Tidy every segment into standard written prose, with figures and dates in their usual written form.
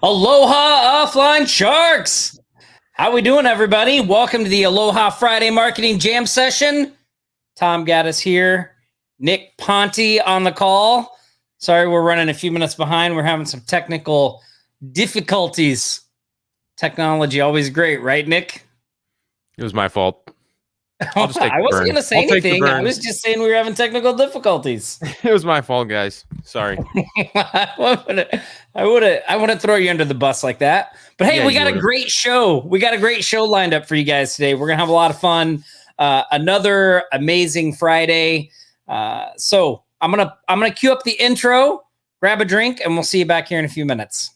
Aloha offline sharks. How we doing, everybody? Welcome to the Aloha Friday Marketing Jam Session. Tom Gaddis here. Nick Ponte on the call. Sorry, we're running a few minutes behind. We're having some technical difficulties. Technology always great, right, Nick? It was my fault. I wasn't going to say anything. I was just saying we were having technical difficulties. It was my fault, guys. Sorry. I wouldn't throw you under the bus like that. But hey, we got a great show. We got a great show lined up for you guys today. We're going to have a lot of fun. Another amazing Friday. So I'm going to cue up the intro, grab a drink, and we'll see you back here in a few minutes.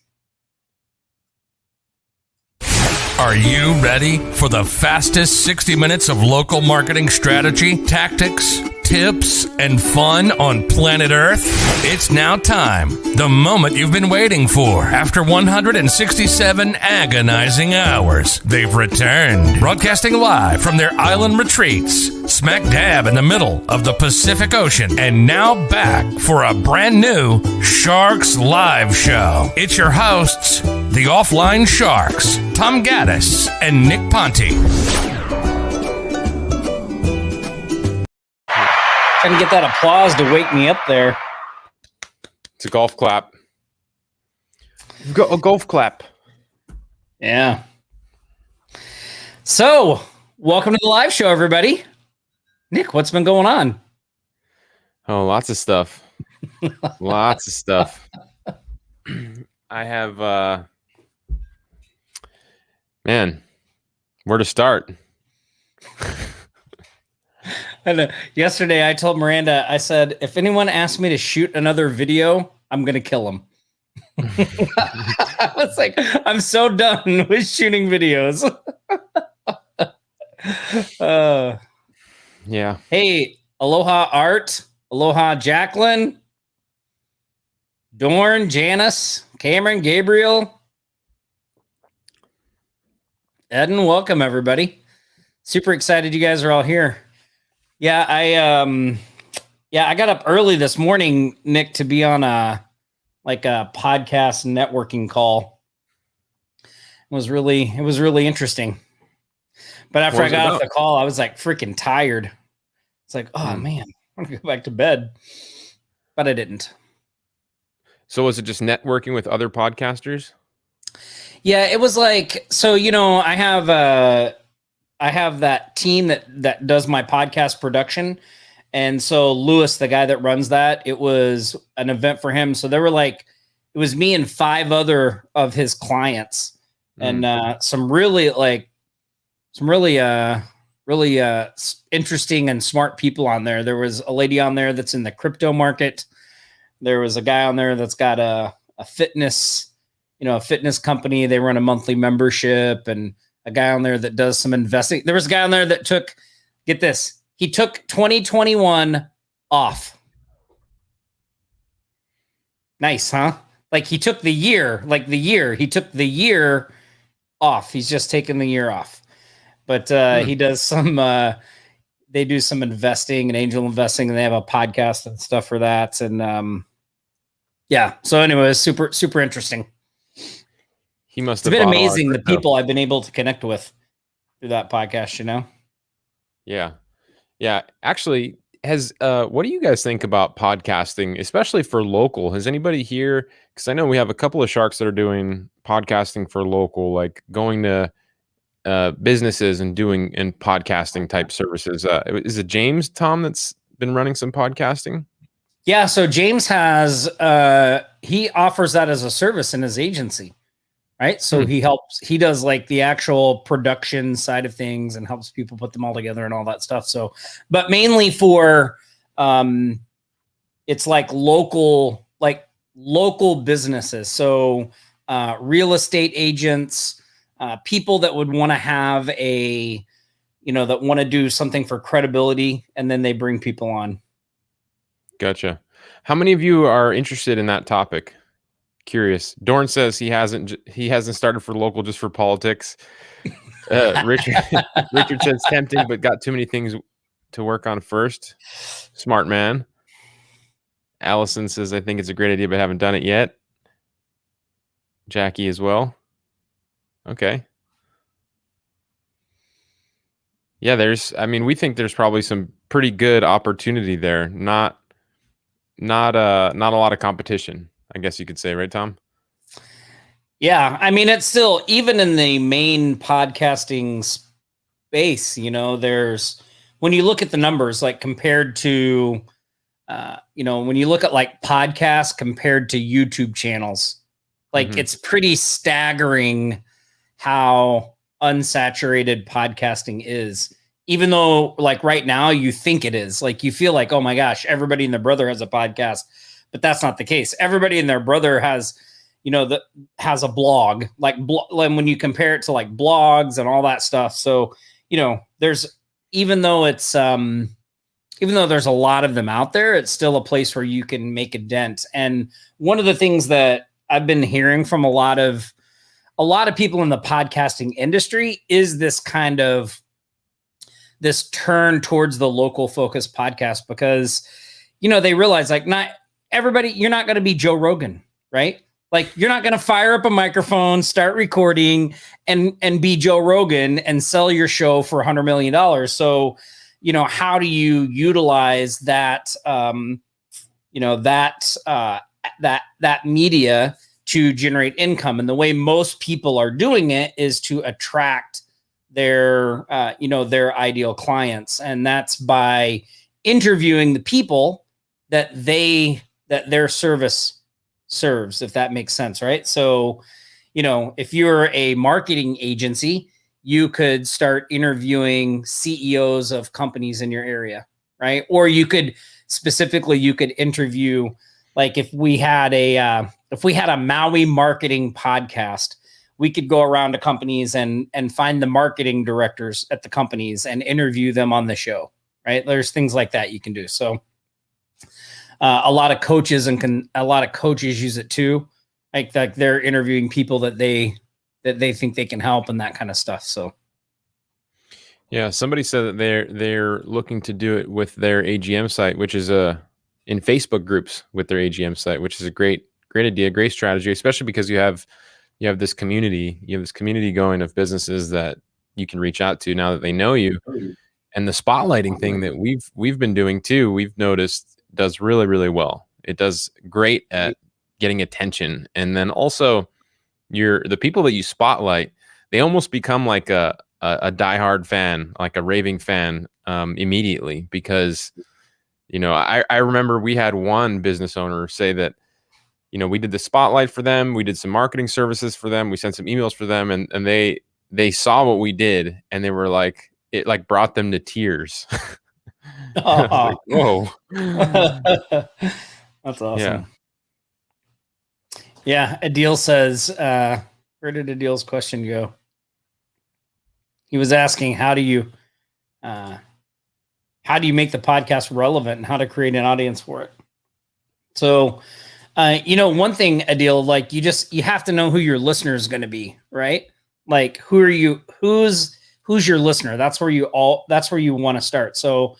Are you ready for the fastest 60 minutes of local marketing strategy, tactics, tips, and fun on planet Earth? It's now time. The moment you've been waiting for. After 167 agonizing hours, they've returned. Broadcasting live from their island retreats, smack dab in the middle of the Pacific Ocean, and now back for a brand new Sharks Live show. It's your hosts, the Offline Sharks, Tom Gaddis and Nick Ponte. Trying to get that applause to wake me up there. It's a golf clap. A golf clap. Yeah. So, welcome to the live show, everybody. Nick, what's been going on? Oh, lots of stuff. Lots of stuff. I have, man, where to start? And yesterday I told Miranda, I said, if anyone asks me to shoot another video, I'm going to kill them. I was like, I'm so done with shooting videos. Yeah. Hey, Aloha Art, Aloha Jacqueline, Dorn, Janice, Cameron, Gabriel, Eden, welcome everybody. Super excited you guys are all here. Yeah, I got up early this morning, Nick, to be on a podcast networking call. It was really interesting. But after I got off the call, I was like freaking tired. It's like, oh man, I'm gonna go back to bed. But I didn't. So was it just networking with other podcasters? Yeah, it was like, so I have that team that does my podcast production. And so Lewis, the guy that runs that, it was an event for him. So there were it was me and 5 other of his clients and some really interesting and smart people on there. There was a lady on there that's in the crypto market. There was a guy on there that's got a fitness, a fitness company. They run a monthly membership, and a guy on there that does some investing. There was a guy on there that took, get this, he took 2021 off. Nice, huh? Like he took the year, he took the year off. He's just taking the year off. But he does some, they do some investing and angel investing, and they have a podcast and stuff for that. And yeah, so anyway, it's super, super interesting. He must have been amazing, the people I've been able to connect with through that podcast, Yeah. Yeah. Actually, what do you guys think about podcasting, especially for local? Has anybody here, because I know we have a couple of sharks that are doing podcasting for local, like going to businesses and doing podcasting type services. Is it James, Tom, that's been running some podcasting? Yeah. So James has, he offers that as a service in his agency. Right. So he does like the actual production side of things and helps people put them all together and all that stuff. So, but mainly for, it's like local businesses. So, real estate agents, people that would want to have that want to do something for credibility, and then they bring people on. Gotcha. How many of you are interested in that topic? Curious. Dorn says he hasn't started for local, just for politics. Richard says tempting, but got too many things to work on first. Smart man. – Allison says, I think it's a great idea, but haven't done it yet. Jackie as well. Okay. Yeah, we think there's probably some pretty good opportunity there. Not a lot of competition, I guess you could say, right, Tom? Yeah, I mean, it's still, even in the main podcasting space, there's, when you look at the numbers, like compared to, when you look at like podcasts compared to YouTube channels, like it's pretty staggering how unsaturated podcasting is. Even though, like right now, you think it is, like you feel like, oh my gosh, everybody and their brother has a podcast, but that's not the case. Everybody and their brother has, has a blog, like when you compare it to like blogs and all that stuff. So, there's, even though it's even though there's a lot of them out there, it's still a place where you can make a dent. And one of the things that I've been hearing from a lot of people in the podcasting industry is this kind of this turn towards the local focused podcast, because they realize, like, not everybody, you're not going to be Joe Rogan, right? Like, you're not going to fire up a microphone, start recording and be Joe Rogan and sell your show for $100 million. So, how do you utilize that, that media to generate income? And the way most people are doing it is to attract their, their ideal clients. And that's by interviewing the people that their service serves, if that makes sense, right? So, if you're a marketing agency, you could start interviewing CEOs of companies in your area, right? Or you could interview, like, if we had a Maui marketing podcast, we could go around to companies and find the marketing directors at the companies and interview them on the show, right? There's things like that you can do. So a lot of coaches use it too. Like they're interviewing people that they think they can help and that kind of stuff. So yeah, somebody said that they're looking to do it with their AGM site, which is in Facebook groups with their AGM site, which is a great idea, great strategy, especially because you have this community, going of businesses that you can reach out to now that they know you. And the spotlighting thing that we've been doing too, we've noticed does really, really well. It does great at getting attention. And then also the people that you spotlight, they almost become like a diehard fan, like a raving fan, immediately, because, I remember we had one business owner say that, we did the spotlight for them. We did some marketing services for them. We sent some emails for them, and they saw what we did, and they were like, it like brought them to tears. Like, whoa. That's awesome. Yeah. Adil says, where did Adil's question go? He was asking, how do you make the podcast relevant and how to create an audience for it? So, one thing, Adil, like you have to know who your listener is going to be, right? Like, who's your listener? That's where you want to start. So,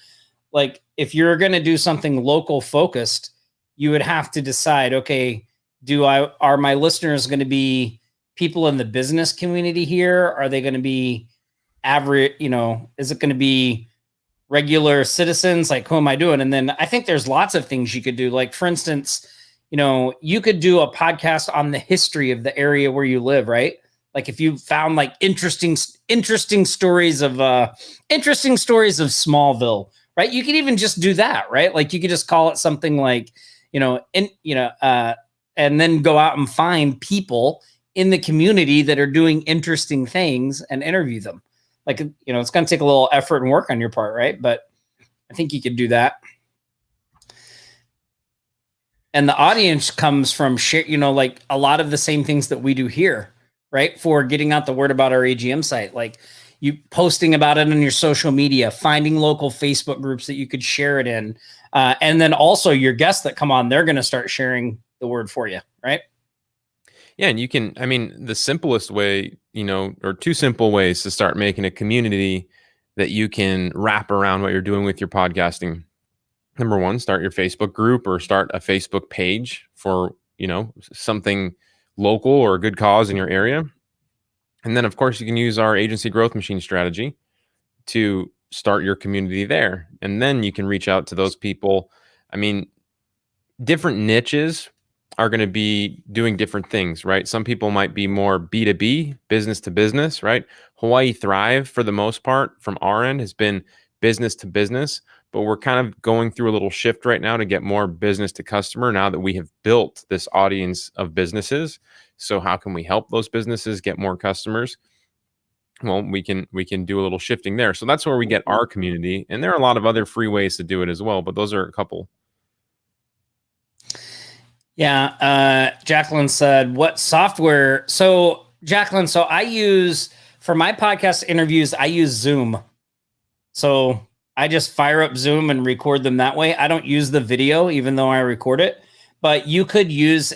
like, if you're going to do something local focused, you would have to decide, okay, are my listeners going to be people in the business community here? Are they going to be average, is it going to be regular citizens? Like, who am I doing? And then I think there's lots of things you could do. Like, for instance, you could do a podcast on the history of the area where you live, right? Like, if you found like interesting stories of Smallville, right? You could even just do that, right? Like, you could just call it something like, and then go out and find people in the community that are doing interesting things and interview them. Like, it's going to take a little effort and work on your part, right? But I think you could do that. And the audience comes from like a lot of the same things that we do here, right? For getting out the word about our AGM site, like you posting about it on your social media, finding local Facebook groups that you could share it in. And then also your guests that come on, they're going to start sharing the word for you, right? Yeah. And you can, the simplest way, or two simple ways to start making a community that you can wrap around what you're doing with your podcasting. Number one, start your Facebook group or start a Facebook page for, something local or a good cause in your area. And then, of course, you can use our agency growth machine strategy to start your community there. And then you can reach out to those people. I mean, different niches are going to be doing different things, right? Some people might be more B2B, business to business, right? Hawaii Thrive, for the most part, from our end, has been business to business, but we're kind of going through a little shift right now to get more business to customer now that we have built this audience of businesses. So how can we help those businesses get more customers? Well, we can do a little shifting there. So that's where we get our community. And there are a lot of other free ways to do it as well, but those are a couple. Yeah. Jacqueline said, what software? So Jacqueline, so I use, for my podcast interviews, I use Zoom. So I just fire up Zoom and record them that way. I don't use the video, even though I record it, but you could use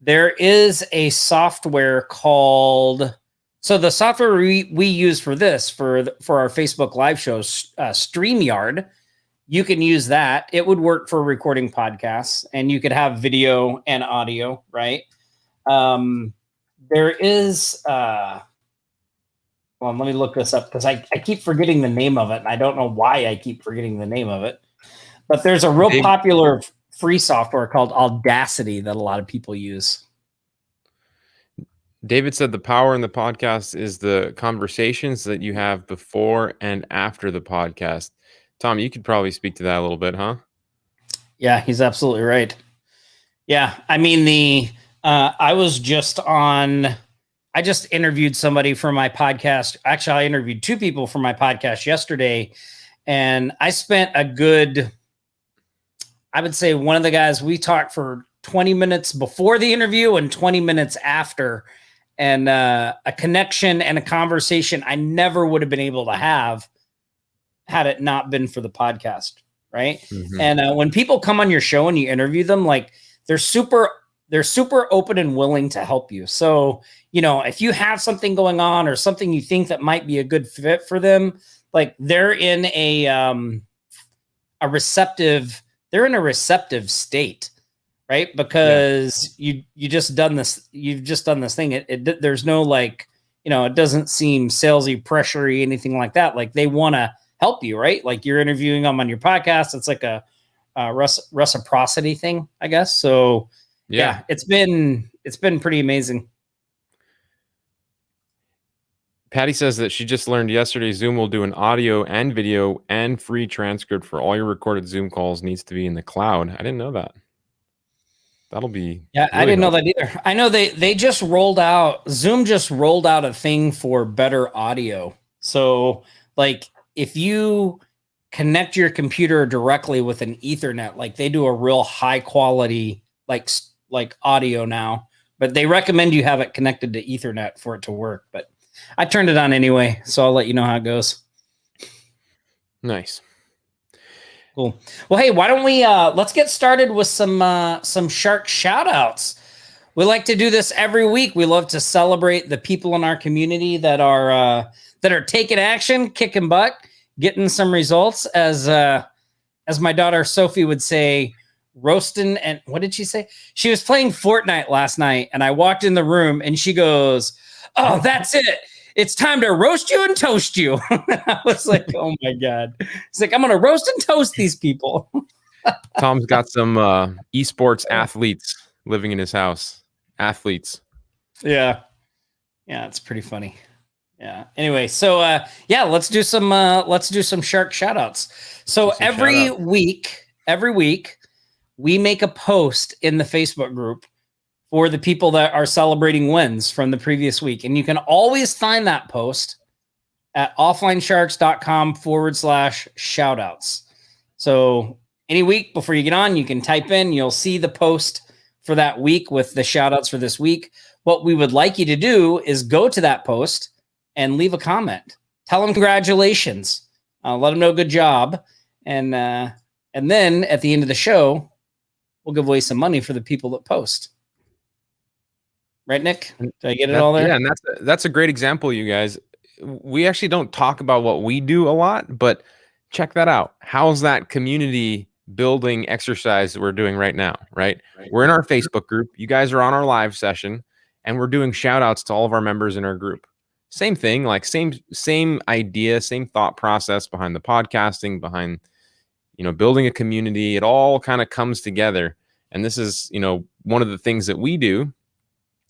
there is a software called, so the software we use for this, for our Facebook live shows, StreamYard, you can use that. It would work for recording podcasts, and you could have video and audio, right? There is, well, let me look this up because I keep forgetting the name of it, and I don't know why I keep forgetting the name of it. But there's a real popular free software called Audacity that a lot of people use. David said the power in the podcast is the conversations that you have before and after the podcast. Tom, you could probably speak to that a little bit, huh? Yeah, he's absolutely right. Yeah, I mean, I just interviewed somebody for my podcast. Actually, I interviewed two people for my podcast yesterday, and I spent a good, I would say one of the guys, we talked for 20 minutes before the interview and 20 minutes after, and a connection and a conversation I never would have been able to have had it not been for the podcast, right? Mm-hmm. And when people come on your show and you interview them, like they're super open and willing to help you. So, you know, if you have something going on or something you think that might be a good fit for them, like they're in a receptive state, right? Because you've just done this thing. There's no, like, you know, it doesn't seem salesy, pressury, anything like that. Like they want to help you, right? Like you're interviewing them on your podcast. It's like a reciprocity thing, I guess. So yeah, it's been pretty amazing. Patty says that she just learned yesterday Zoom will do an audio and video and free transcript for all your recorded Zoom calls needs to be in the cloud. I didn't know that. That'll be really I didn't know that either. I know they just rolled out, Zoom just rolled out a thing for better audio. So like if you connect your computer directly with an Ethernet, like they do a real high quality like audio now, but they recommend you have it connected to Ethernet for it to work. But I turned it on anyway, so I'll let you know how it goes. Nice. Cool. Well, hey, why don't we let's get started with some shark shout outs. We like to do this every week. We love to celebrate the people in our community that are taking action, kicking butt, getting some results, as my daughter Sophie would say, roasting. And what did she say? She was playing Fortnite last night, and I walked in the room and she goes, "Oh, that's it. It's time to roast you and toast you." I was like, oh my God. It's like, I'm going to roast and toast these people. Tom's got some esports athletes living in his house. Athletes. Yeah. Yeah, it's pretty funny. Yeah. Anyway, so let's do some shark shout outs. So every week, we make a post in the Facebook group for the people that are celebrating wins from the previous week. And you can always find that post at offlinesharks.com/shoutouts. So any week before you get on, you can type in, you'll see the post for that week with the shoutouts for this week. What we would like you to do is go to that post and leave a comment. Tell them congratulations. Let them know good job. And then at the end of the show, we'll give away some money for the people that post. Right, Nick? Did I get it all there? Yeah, and that's a great example, you guys. We actually don't talk about what we do a lot, but check that out. How's that community building exercise that we're doing right now, right? We're in our Facebook group. You guys are on our live session, and we're doing shout outs to all of our members in our group. Same thing, like same idea, same thought process behind the podcasting, behind, building a community. It all kind of comes together. And this is, one of the things that we do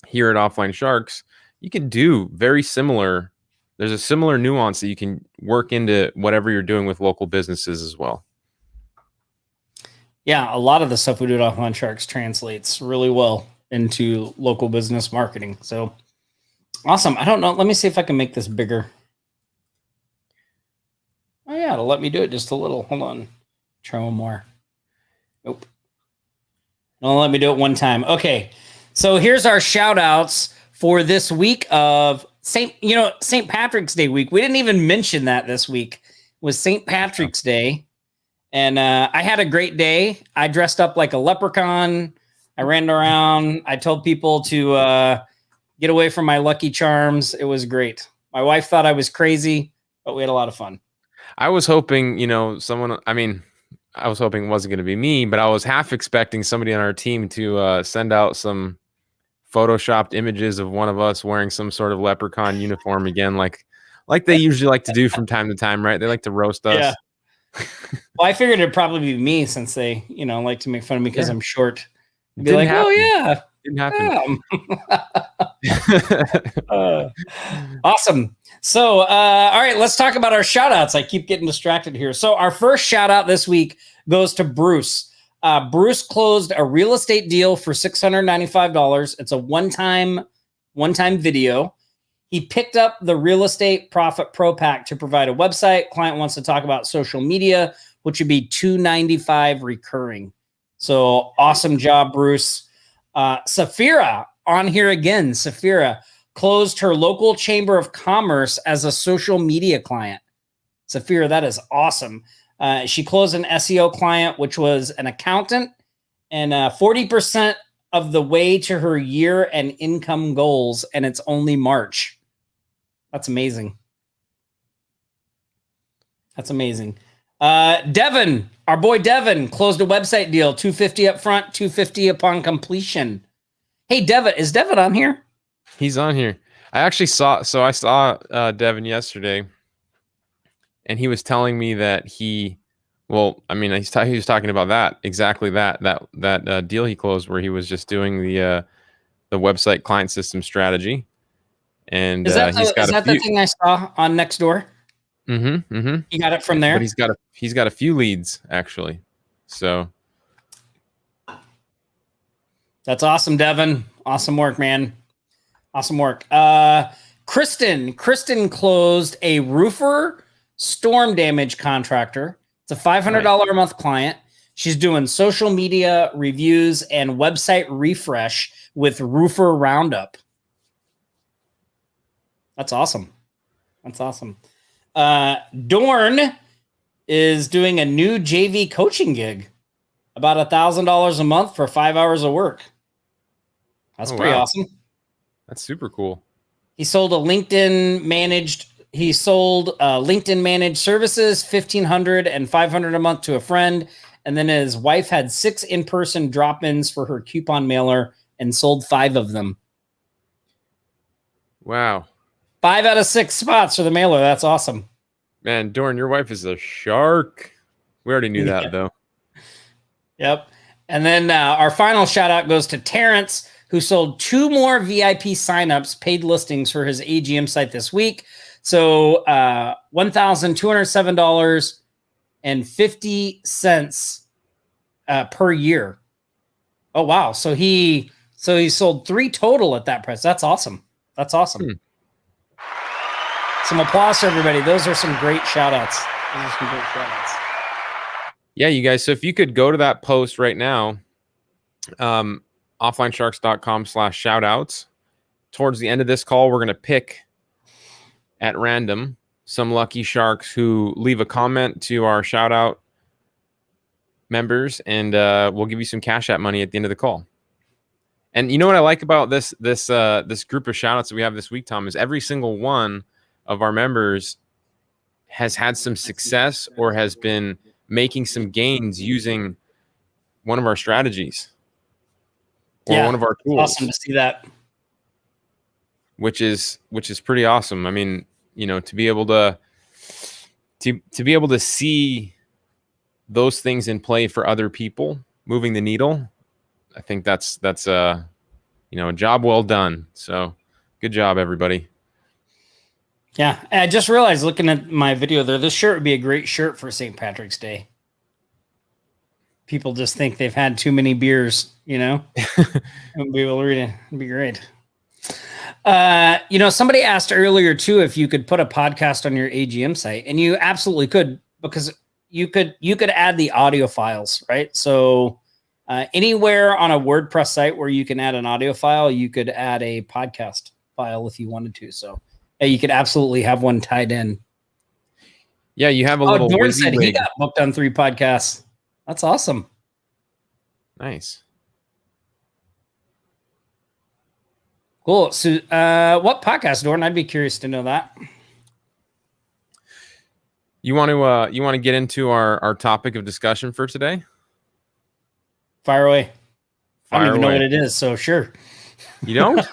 here at Offline Sharks. You can do very similar. There's a similar nuance that you can work into whatever you're doing with local businesses as well. Yeah, a lot of the stuff we do at Offline Sharks translates really well into local business marketing. So awesome. I don't know. Let me see if I can make this bigger. Oh, yeah, it'll let me do it just a little. Hold on. Try one more. Nope. It'll let me do it one time. Okay. So here's our shout outs for this week of St. Patrick's Day week. We didn't even mention that this week was St. Patrick's Day. And I had a great day. I dressed up like a leprechaun. I ran around. I told people to get away from my Lucky Charms. It was great. My wife thought I was crazy, but we had a lot of fun. I was hoping, I was hoping it wasn't going to be me, but I was half expecting somebody on our team to send out some photoshopped images of one of us wearing some sort of leprechaun uniform again, like they usually like to do from time to time, right? They like to roast us. Yeah. Well, I figured it'd probably be me since they, like to make fun of me because I'm short. Be like, happen. oh yeah, didn't happen. Awesome. So, all right, let's talk about our shout outs. I keep getting distracted here. So our first shout out this week goes to Bruce. Bruce closed a real estate deal for $695. It's a one-time video. He picked up the Real Estate Profit Pro Pack to provide a website. Client wants to talk about social media, which would be $295 recurring. So awesome job, Bruce. Safira on here again. Safira closed her local chamber of commerce as a social media client. Safira, that is awesome. She closed an SEO client, which was an accountant, and 40% of the way to her year and income goals, and it's only March. That's amazing. That's amazing. Devin, our boy Devin, closed a website deal, $250 up front, $250 upon completion. Hey, Devin, is Devin on here? He's on here. I saw Devin yesterday, and he was telling me that he was talking about that deal he closed where he was just doing the website client system strategy. And is that the thing I saw on Nextdoor? Mm-hmm. Mm-hmm. You got it from there? But he's got a few leads actually. So that's awesome, Devin. Awesome work, man. Awesome work. Kristen closed a roofer storm damage contractor. It's a $500 a month client. She's doing social media reviews and website refresh with Roofer Roundup. That's awesome. That's awesome. Dorn is doing a new JV coaching gig, about $1,000 a month for 5 hours of work. That's pretty awesome. That's super cool. He sold LinkedIn managed services, $1,500 and $500 a month to a friend. And then his wife had 6 in-person drop-ins for her coupon mailer and sold 5 of them. Wow. 5 out of 6 spots for the mailer. That's awesome. Man, Dorn, your wife is a shark. We already knew that, though. Yep. And then our final shout out goes to Terrence, who sold 2 more VIP signups, paid listings for his AGM site this week. So $1,207.50 per year. Oh, wow. So he sold 3 total at that price. That's awesome. That's awesome. Some applause for everybody. Those are some great shout outs. Yeah, you guys. So if you could go to that post right now, offlinesharks.com/shoutouts. Towards the end of this call, we're going to pick at random some lucky sharks who leave a comment to our shout out members, and we'll give you some Cash App money at the end of the call. And you know what I like about this group of shout outs that we have this week, Tom, is every single one of our members has had some success or has been making some gains using one of our strategies or one of our tools. Awesome to see that. Which is pretty awesome. I mean, to be able to see those things in play for other people, moving the needle, I think that's a job well done. So good job, everybody. Yeah, I just realized looking at my video there, this shirt would be a great shirt for St. Patrick's Day. People just think they've had too many beers, and be able to read it. It'd be great. Somebody asked earlier too if you could put a podcast on your AGM site, and you absolutely could, because you could add the audio files, right? So anywhere on a WordPress site where you can add an audio file, you could add a podcast file if you wanted to. So you could absolutely have one tied in. Yeah, you have a little. Dorn said he got booked on 3 podcasts. That's awesome. Nice. Cool. So, what podcast, Dorn? I'd be curious to know that. You want to get into our topic of discussion for today? Fire away. I don't even know what it is, so sure. You don't?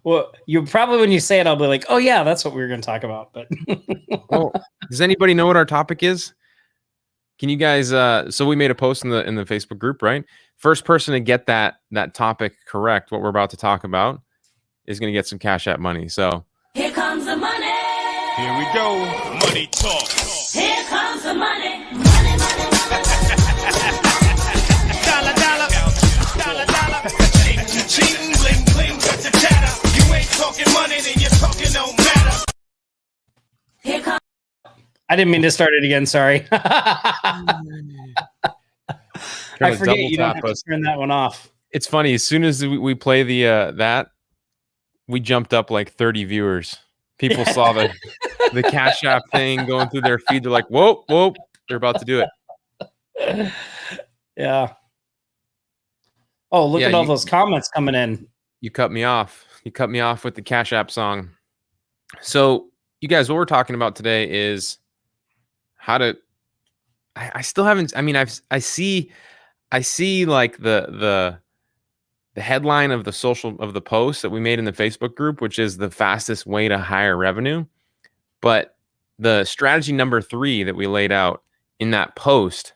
Well, you probably, when you say it, I'll be like, oh yeah, that's what we were going to talk about. But well, does anybody know what our topic is? Can you guys? So we made a post in the Facebook group, right? First person to get that topic correct, what we're about to talk about, is going to get some Cash App money. So here comes the money. Here we go. Money talk. Here comes the money. Money, money. Dollar, dollar. Dollar, dollar. Ching, ching, bling, bling, got the chatter. You ain't talking money, then you're talking no matter. Here comes. I didn't mean to start it again. Sorry. I forget you don't have to turn that one off. It's funny. As soon as we play that, we jumped up like 30 viewers. People saw the Cash App thing going through their feed. They're like, whoa, they're about to do it. Yeah. Oh, look at all those comments coming in. You cut me off. You cut me off with the Cash App song. So you guys, what we're talking about today is how to, I still haven't, I mean, I see like the headline of the post that we made in the Facebook group, which is the fastest way to higher revenue. But the strategy number 3 that we laid out in that post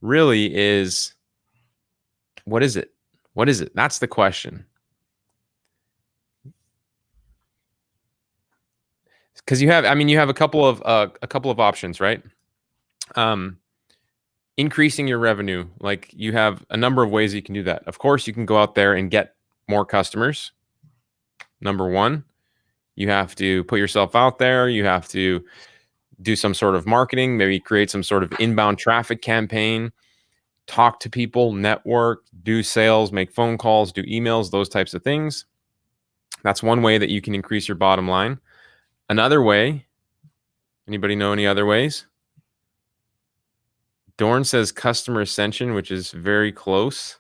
really is, what is it? What is it? That's the question. Because you have a couple of options, right? Increasing your revenue, like you have a number of ways you can do that. Of course, you can go out there and get more customers. Number 1, you have to put yourself out there. You have to do some sort of marketing, maybe create some sort of inbound traffic campaign, talk to people, network, do sales, make phone calls, do emails, those types of things. That's one way that you can increase your bottom line. Another way, anybody know any other ways? Dorn says customer ascension, which is very close.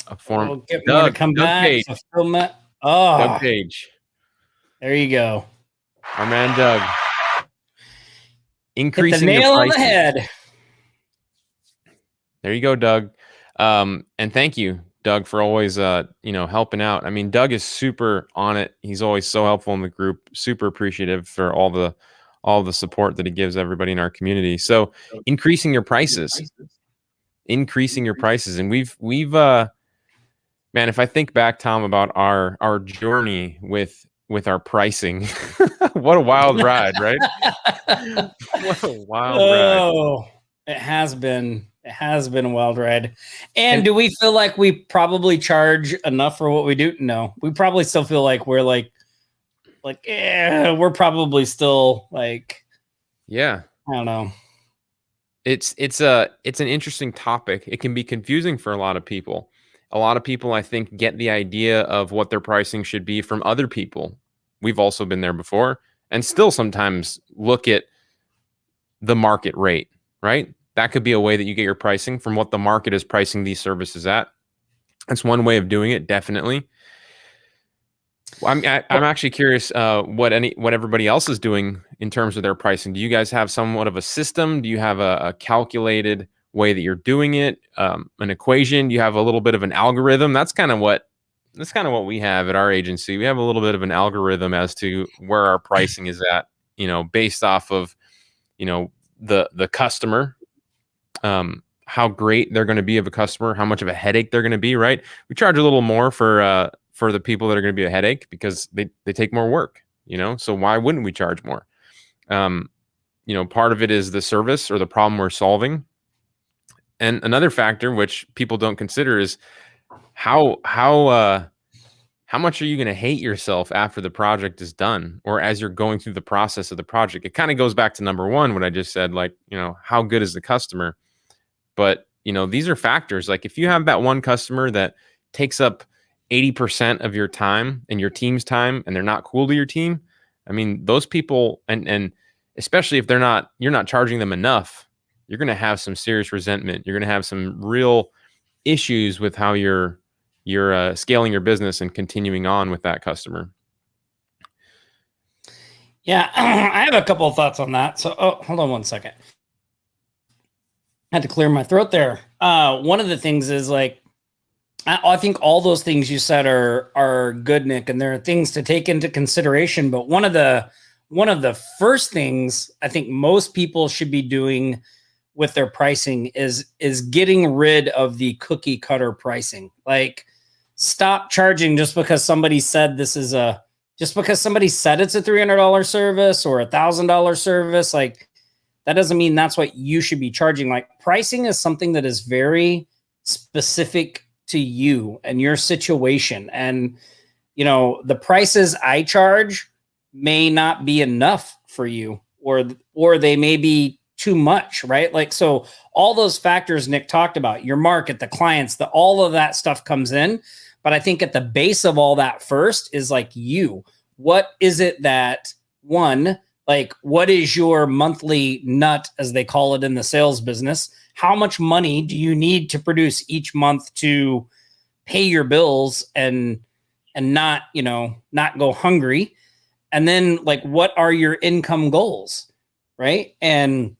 A form. Get more to come back. Page. Fulfillment. Oh, Doug Page. There you go. Our man Doug. Hit Increasing the nail your on prices. the head. There you go, Doug. And thank you, Doug, for always helping out. I mean, Doug is super on it. He's always so helpful in the group. Super appreciative for all the support that he gives everybody in our community. So increasing your prices. And we've man, if I think back, Tom, about our journey with our pricing, what a wild ride, right? What a wild ride. It has been a wild ride. And do we feel like we probably charge enough for what we do? No, we probably still feel like we're we're probably still like, yeah, I don't know. It's an interesting topic. It can be confusing for a lot of people. A lot of people, I think, get the idea of what their pricing should be from other people. We've also been there before and still sometimes look at the market rate, right? That could be a way that you get your pricing from what the market is pricing these services at. That's one way of doing it, definitely. Well, I'm actually curious what everybody else is doing in terms of their pricing. Do you guys have somewhat of a system? Do you have a calculated way that you're doing it? An equation? Do you have a little bit of an algorithm? That's kind of what we have at our agency. We have a little bit of an algorithm as to where our pricing is at, based off of, the customer, how great they're going to be of a customer, how much of a headache they're going to be, right? We charge a little more for the people that are going to be a headache because they take more work, so why wouldn't we charge more? Part of it is the service or the problem we're solving. And another factor, which people don't consider, is how much are you going to hate yourself after the project is done or as you're going through the process of the project? It kind of goes back to number one, what I just said, like, how good is the customer? But, these are factors. Like if you have that one customer that takes up 80% of your time and your team's time and they're not cool to your team, I mean, those people, and especially if you're not charging them enough, you're going to have some serious resentment. You're going to have some real issues with how you're scaling your business and continuing on with that customer. Yeah, I have a couple of thoughts on that. So, hold on one second. I had to clear my throat there. One of the things is like, I think all those things you said are good, Nick, and there are things to take into consideration. But one of the first things I think most people should be doing with their pricing is getting rid of the cookie cutter pricing. Like, stop charging just because somebody said it's a $300 service or $1,000 service. Like, that doesn't mean that's what you should be charging. Like, pricing is something that is very specific to you and your situation. And, the prices I charge may not be enough for you, or they may be too much, right? Like, so all those factors Nick talked about, your market, the clients, all of that stuff comes in. But I think at the base of all that first is like you. What is it that, like, what is your monthly nut, as they call it in the sales business? How much money do you need to produce each month to pay your bills and not go hungry? And then, like, what are your income goals, right? And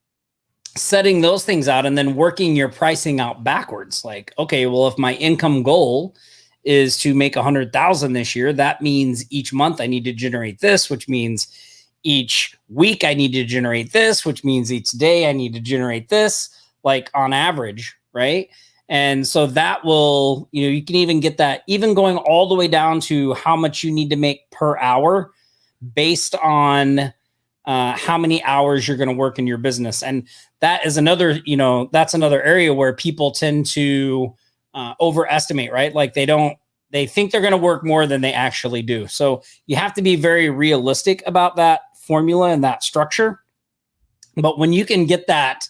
setting those things out and then working your pricing out backwards. Like, okay, well, if my income goal is to make 100,000 this year, that means each month I need to generate this, which means each week I need to generate this, which means each day I need to generate this, like on average, right? And so that will, you can even get that, even going all the way down to how much you need to make per hour based on how many hours you're going to work in your business. And that is another, that's another area where people tend to overestimate, right? Like they think they're going to work more than they actually do. So you have to be very realistic about that formula and that structure. But when you can get that,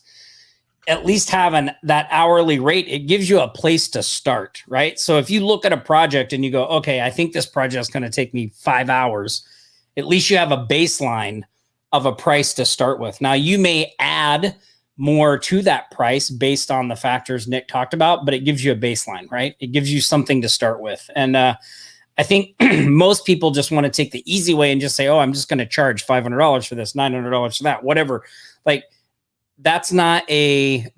at least having that hourly rate, it gives you a place to start, right? So if you look at a project and you go, okay, I think this project is going to take me 5 hours, at least you have a baseline of a price to start with. Now you may add more to that price based on the factors Nick talked about, but it gives you a baseline, right? It gives you something to start with. And I think most people just want to take the easy way and just say, oh, I'm just going to charge $500 for this, $900 for that, whatever. Like, that's not a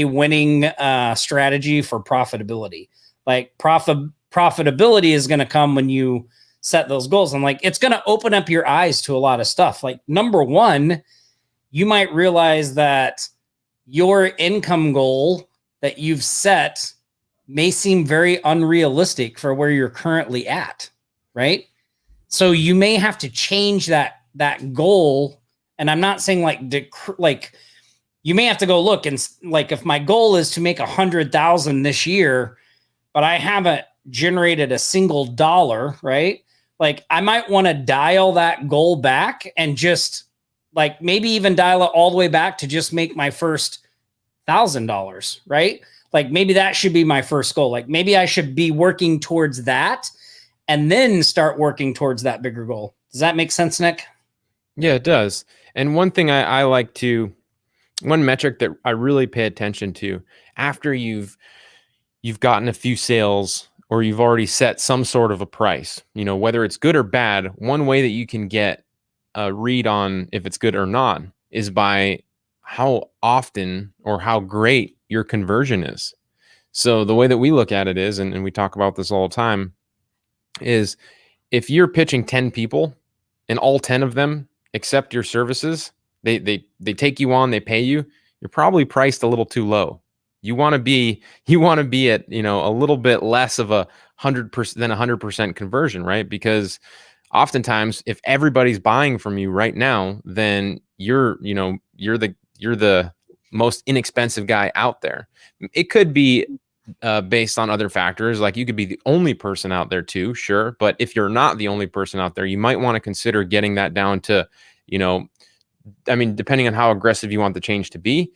winning strategy for profitability. Like, profitability is going to come when you set those goals. And like, it's going to open up your eyes to a lot of stuff. Like, number one, you might realize that your income goal that you've set may seem very unrealistic for where you're currently at, right? So you may have to change that goal. And I'm not saying like you may have to go look and like, if my goal is to make 100,000 this year, but I haven't generated a single dollar, right? Like, I might want to dial that goal back and just like maybe even dial it all the way back to just make my first $1,000, right? Like, maybe that should be my first goal. Like, maybe I should be working towards that and then start working towards that bigger goal. Does that make sense, Nick? Yeah, it does. And one thing I like to, one metric that I really pay attention to after you've gotten a few sales or you've already set some sort of a price. You know, whether it's good or bad, one way that you can get a read on if it's good or not is by how often or how great your conversion is. So the way that we look at it is, and we talk about this all the time, is if you're pitching 10 people and all 10 of them accept your services, they take you on, they pay you, you're probably priced a little too low. You want to be at, you know, a little bit less of 100% than 100% conversion, right? Because oftentimes if everybody's buying from you right now, then you're the most inexpensive guy out there. It could be based on other factors, like you could be the only person out there too, sure. But if you're not the only person out there, you might want to consider getting that down to, you know, I mean, depending on how aggressive you want the change to be,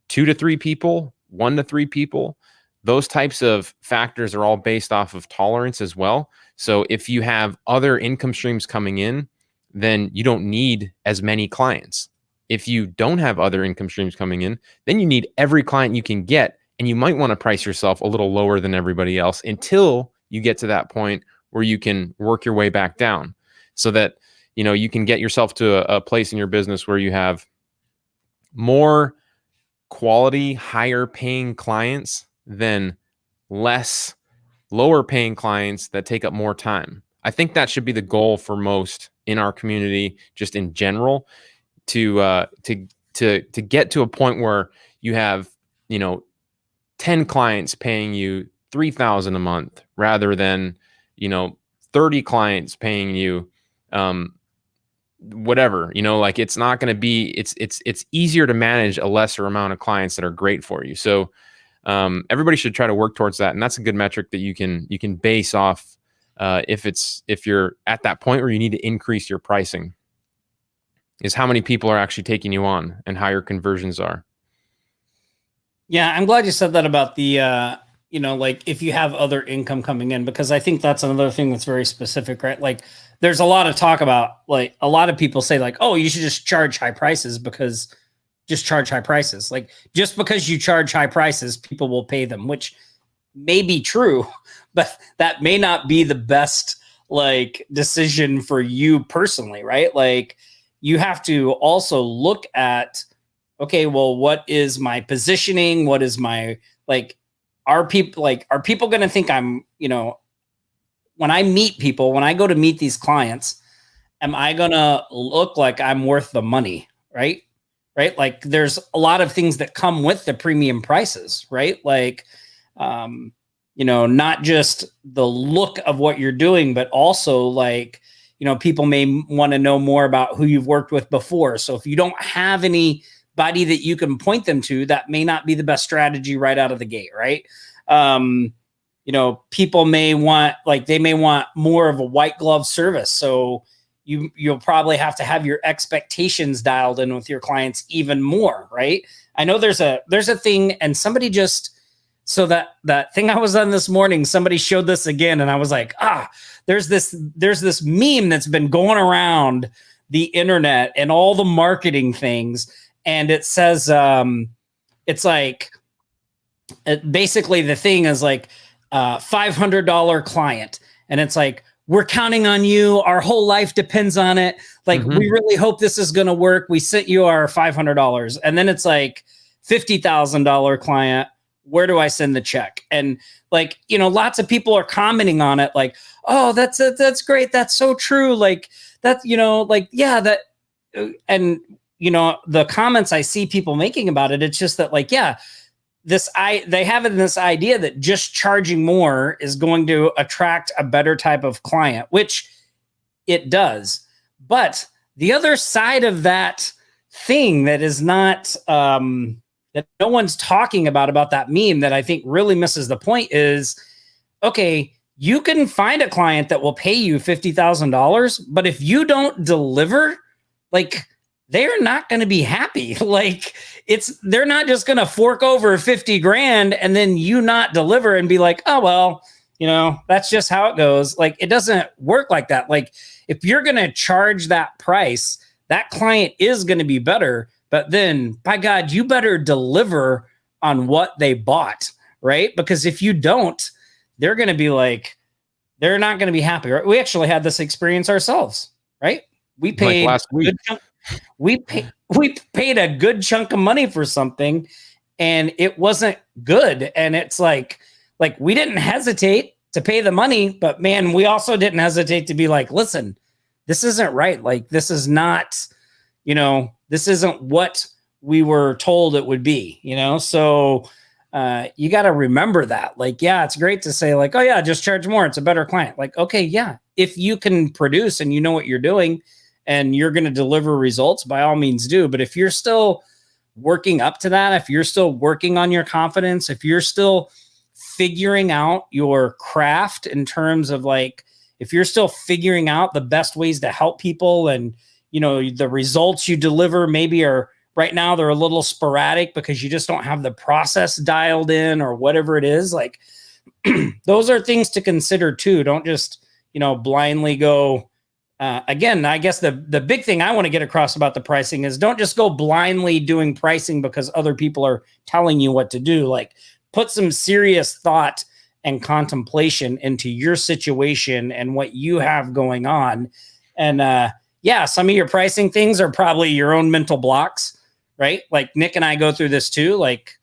2 to 3 people, 1 to 3 people. Those types of factors are all based off of tolerance as well. So if you have other income streams coming in, then you don't need as many clients. If you don't have other income streams coming in, then you need every client you can get, and you might want to price yourself a little lower than everybody else until you get to that point where you can work your way back down, so that, you know, you can get yourself to a place in your business where you have more quality, higher paying clients than less lower paying clients that take up more time. I think that should be the goal for most in our community, just in general, to get to a point where you have, you know, 10 clients paying you $3,000 a month rather than, you know, 30 clients paying you whatever, you know, like it's not going to be, it's easier to manage a lesser amount of clients that are great for you. So everybody should try to work towards that. And that's a good metric that you can base off if you're at that point where you need to increase your pricing, is how many people are actually taking you on and how your conversions are. Yeah, I'm glad you said that about the, you know, like if you have other income coming in, because I think that's another thing that's very specific, right? Like there's a lot of talk about, like a lot of people say like, oh, you should just charge high prices, because just charge high prices. Like just because you charge high prices, people will pay them, which may be true, but that may not be the best like decision for you personally, right? Like you have to also look at, okay, well, what is my positioning? What is my, like, are people going to think I'm, you know, when I meet people, when I go to meet these clients, am I going to look like I'm worth the money? Right. Right. Like there's a lot of things that come with the premium prices, right? Like, you know, not just the look of what you're doing, but also like, you know, people may want to know more about who you've worked with before. So if you don't have anybody that you can point them to, that may not be the best strategy right out of the gate, right? You know, people may want, like, they may want more of a white glove service. So you'll probably have to have your expectations dialed in with your clients even more, right? I know there's a thing, and somebody just, so that thing I was on this morning, somebody showed this again, and I was like, there's this meme that's been going around the internet and all the marketing things. And it says, it's like, basically the thing is like $500 client. And it's like, we're counting on you. Our whole life depends on it. Like, we really hope this is going to work. We sent you our $500. And then it's like $50,000 client. Where do I send the check? And like, you know, lots of people are commenting on it. Like, oh, that's great. That's so true. Like that, you know, like, yeah, that, and you know, the comments I see people making about it, it's just that like, yeah, they have this idea that just charging more is going to attract a better type of client, which it does. But the other side of that thing that is not, that no one's talking about that meme, that I think really misses the point is, okay, you can find a client that will pay you $50,000, but if you don't deliver, like, they're not going to be happy. Like they're not just going to fork over 50 grand and then you not deliver and be like, oh, well, you know, that's just how it goes. Like, it doesn't work like that. Like if you're going to charge that price, that client is going to be better, but then by God, you better deliver on what they bought. Right. Because if you don't, they're going to be like, they're not going to be happy. Right? We actually had this experience ourselves, right? We paid Like last week. we paid a good chunk of money for something, and it wasn't good. And it's like we didn't hesitate to pay the money, but man, we also didn't hesitate to be like, listen, this isn't right. Like, this is not, this isn't what we were told it would be, So you got to remember that. Like, yeah, it's great to say like, oh yeah, just charge more. It's a better client. Like, okay, yeah, if you can produce and you know what you're doing and you're going to deliver results, by all means do. But if you're still working up to that, if you're still working on your confidence, if you're still figuring out your craft in terms of like, if you're still figuring out the best ways to help people and, the results you deliver maybe are right now, they're a little sporadic because you just don't have the process dialed in or whatever it is. Like, those are things to consider too. Don't just, blindly go. Again, I guess the big thing I want to get across about the pricing is don't just go blindly doing pricing because other people are telling you what to do. Like, put some serious thought and contemplation into your situation and what you have going on. And yeah, some of your pricing things are probably your own mental blocks, right? Like Nick and I go through this too. Like,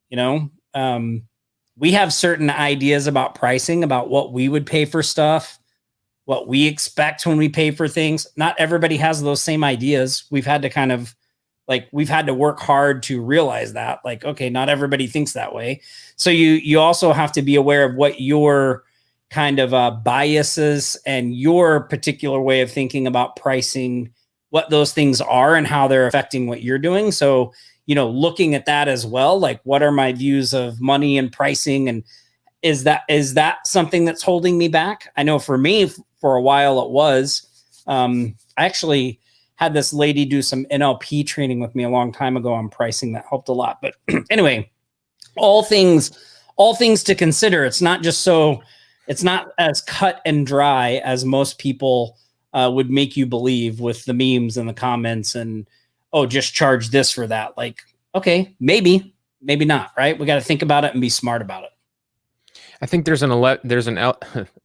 we have certain ideas about pricing, about what we would pay for stuff, what we expect when we pay for things. Not everybody has those same ideas. We've had to work hard to realize that, like, okay, not everybody thinks that way. So you also have to be aware of what your kind of biases and your particular way of thinking about pricing, what those things are and how they're affecting what you're doing. So, looking at that as well, like, what are my views of money and pricing? And is that something that's holding me back? I know for me, for a while it was. I actually had this lady do some NLP training with me a long time ago on pricing that helped a lot. But anyway, all things to consider. It's not as cut and dry as most people would make you believe with the memes and the comments and, oh, just charge this for that. Like, okay, maybe not, right? We got to think about it and be smart about it. I think there's an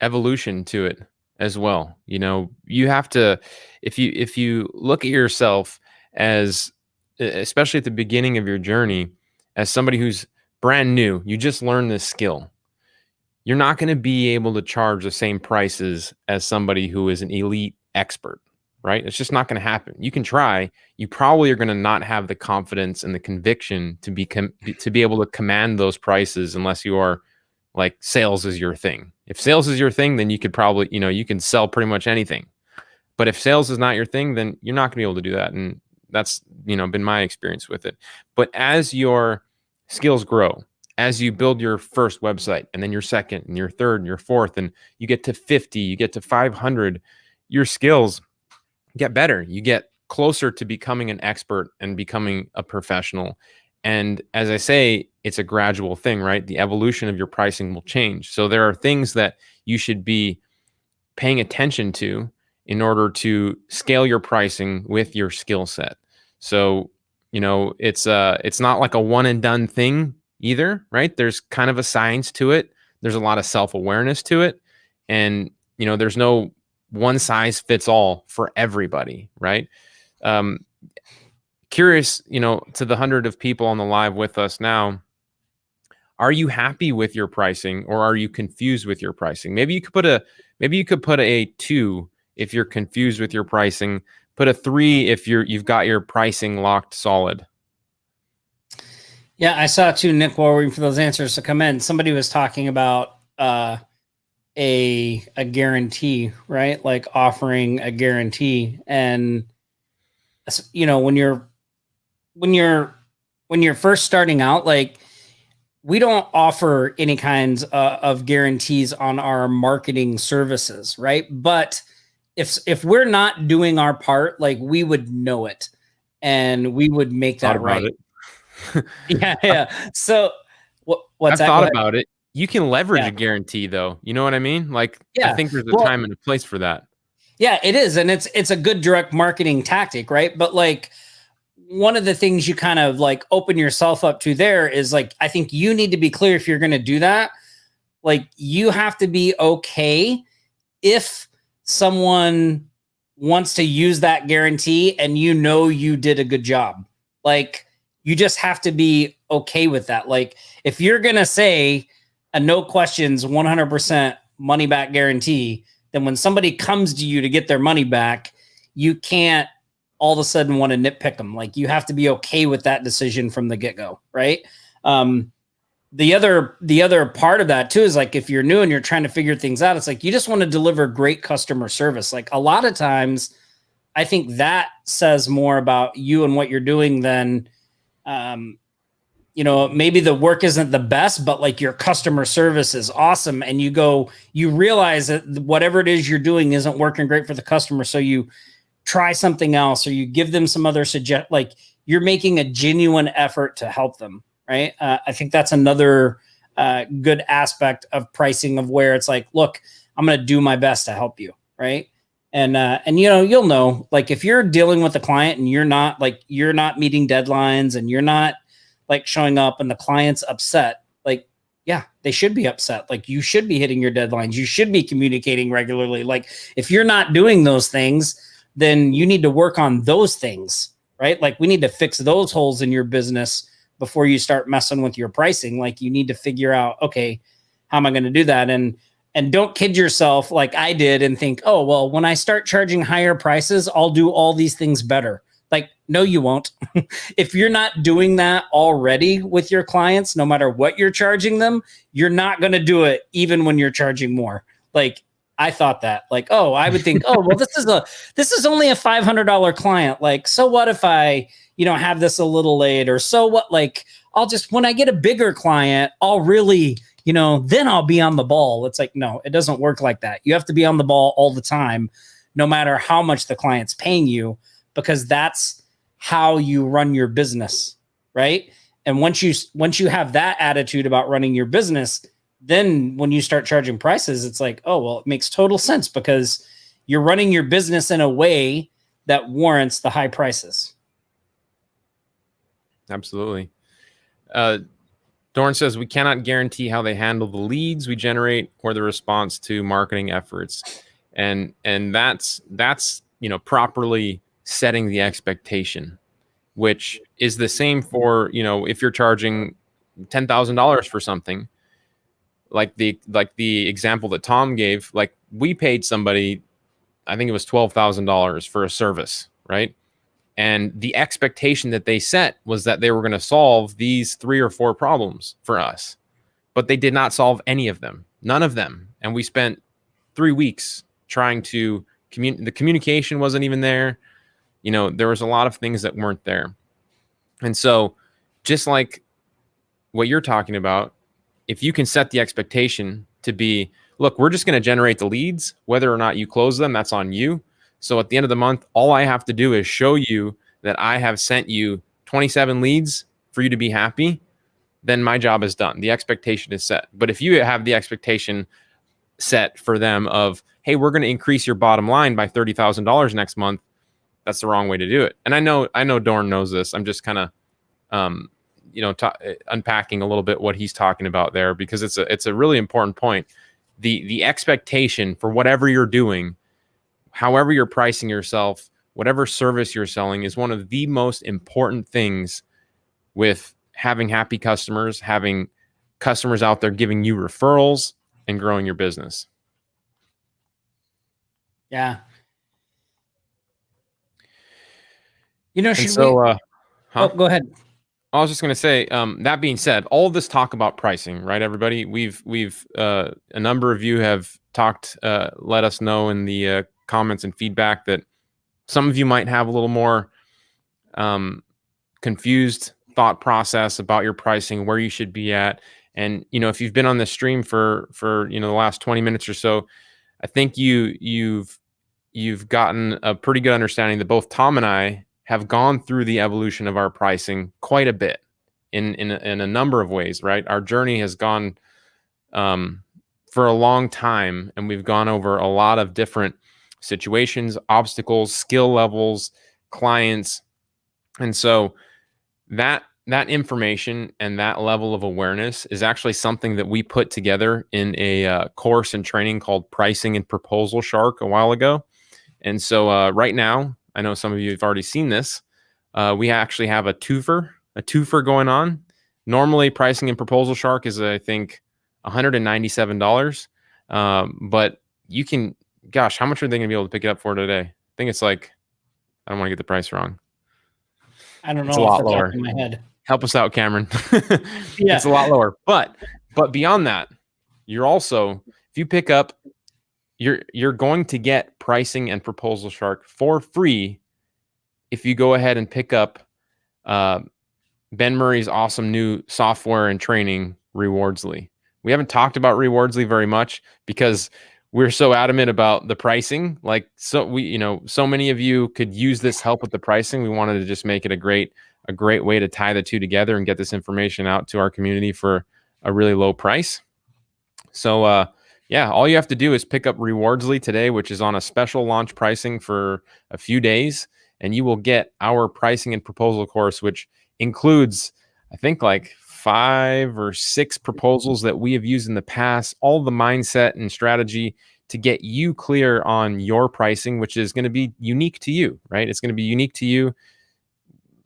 evolution to it as well. You have to, if you look at yourself as, especially at the beginning of your journey, as somebody who's brand new, you just learned this skill. You're not going to be able to charge the same prices as somebody who is an elite expert, right? It's just not going to happen. You can try. You probably are going to not have the confidence and the conviction to be able to command those prices unless you are like sales is your thing. If sales is your thing, then you could probably, you can sell pretty much anything. But if sales is not your thing, then you're not going to be able to do that. And that's, been my experience with it. But as your skills grow, as you build your first website and then your second and your third and your fourth, and you get to 50, you get to 500, your skills get better. You get closer to becoming an expert and becoming a professional. And as I say, it's a gradual thing, right? The evolution of your pricing will change. So there are things that you should be paying attention to in order to scale your pricing with your skill set. So, it's not like a one and done thing either, right? There's kind of a science to it. There's a lot of self-awareness to it. And, there's no one size fits all for everybody, right? Curious, to the 100 of people on the live with us now, are you happy with your pricing or are you confused with your pricing? Maybe you could put a 2 if you're confused with your pricing, put a 3 if you've got your pricing locked solid. Yeah, I saw too, Nick, while waiting for those answers to come in. Somebody was talking about a guarantee, right? Like offering a guarantee. And when you're first starting out, like, we don't offer any kinds of guarantees on our marketing services, right? But if we're not doing our part, like, we would know it and we would make that right. Yeah. So what's that? I've thought about it. You can leverage a guarantee though. You know what I mean? Like, I think there's a time and a place for that. Yeah, it is. And it's a good direct marketing tactic, right? But like, one of the things you kind of like open yourself up to there is like, I think you need to be clear if you're going to do that. Like, you have to be okay if someone wants to use that guarantee and you know you did a good job. Like, you just have to be okay with that. Like, if you're going to say a no questions 100% money back guarantee, then when somebody comes to you to get their money back, you can't all of a sudden want to nitpick them. Like, you have to be okay with that decision from the get-go, right? The other part of that too is, like, if you're new and you're trying to figure things out, it's like you just want to deliver great customer service. Like, a lot of times I think that says more about you and what you're doing than maybe the work isn't the best, but like your customer service is awesome, and you realize that whatever it is you're doing isn't working great for the customer, so you try something else, or you give them some other like, you're making a genuine effort to help them. Right. I think that's another good aspect of pricing, of where it's like, look, I'm going to do my best to help you. Right. And you'll know, like, if you're dealing with a client and you're not meeting deadlines and you're not like showing up and the client's upset, like, yeah, they should be upset. Like, you should be hitting your deadlines. You should be communicating regularly. Like, if you're not doing those things, then you need to work on those things. Right. Like, we need to fix those holes in your business before you start messing with your pricing. Like, you need to figure out, okay, how am I going to do that? And don't kid yourself like I did and think, oh, well, when I start charging higher prices, I'll do all these things better. Like, no, you won't. If you're not doing that already with your clients, no matter what you're charging them, you're not going to do it even when you're charging more. Like, I thought that, like, oh, I would think, oh, well, this is only a $500 client. Like, so what if I, have this a little late, or so what, like, I'll just, when I get a bigger client, I'll really, then I'll be on the ball. It's like, no, it doesn't work like that. You have to be on the ball all the time, no matter how much the client's paying you, because that's how you run your business. Right. And once you have that attitude about running your business, then when you start charging prices, it's like, oh, well, it makes total sense, because you're running your business in a way that warrants the high prices. Absolutely. Dorn says we cannot guarantee how they handle the leads we generate or the response to marketing efforts. And that's properly setting the expectation, which is the same for, if you're charging $10,000 for something, like the example that Tom gave, like, we paid somebody, I think it was $12,000 for a service, right? And the expectation that they set was that they were going to solve these 3 or 4 problems for us, but they did not solve any of them, none of them. And we spent 3 weeks trying to the communication wasn't even there. There was a lot of things that weren't there. And so, just like what you're talking about, if you can set the expectation to be, look, we're just going to generate the leads, whether or not you close them, that's on you. So at the end of the month, all I have to do is show you that I have sent you 27 leads for you to be happy. Then my job is done. The expectation is set. But if you have the expectation set for them of, hey, we're going to increase your bottom line by $30,000 next month, that's the wrong way to do it. And I know Dorn knows this. I'm just kind of, unpacking a little bit what he's talking about there, because it's a really important point. The expectation for whatever you're doing, however you're pricing yourself, whatever service you're selling, is one of the most important things with having happy customers, having customers out there giving you referrals, and growing your business. Yeah. Huh? Go ahead. I was just going to say, that being said, all of this talk about pricing, right, everybody? We've a number of you have talked, let us know in the comments and feedback that some of you might have a little more confused thought process about your pricing, where you should be at. And, if you've been on this stream for the last 20 minutes or so, I think you've gotten a pretty good understanding that both Tom and I have gone through the evolution of our pricing quite a bit in a number of ways, right? Our journey has gone for a long time, and we've gone over a lot of different situations, obstacles, skill levels, clients. And so that that information and that level of awareness is actually something that we put together in a course and training called Pricing and Proposal Shark a while ago. And so right now, I know some of you have already seen this. We actually have a twofer going on. Normally, Pricing and Proposal Shark is, I think, $197. But you can, gosh, how much are they going to be able to pick it up for today? I think it's like, I don't want to get the price wrong. I don't It's a know off lot the top lower. of my head. Help us out, Cameron. Yeah. It's a lot lower. But beyond that, you're also, if you pick up, you're going to get Pricing and Proposal Shark for free if you go ahead and pick up Ben Murray's awesome new software and training, Rewardsly. We haven't talked about Rewardsly very much because we're so adamant about the pricing. Like, so so many of you could use this help with the pricing. We wanted to just make it a great way to tie the two together and get this information out to our community for a really low price. So, yeah, all you have to do is pick up Rewardsly today, which is on a special launch pricing for a few days, and you will get our pricing and proposal course, which includes, I think, like 5 or 6 proposals that we have used in the past, all the mindset and strategy to get you clear on your pricing, which is going to be unique to you, right? It's going to be unique to you.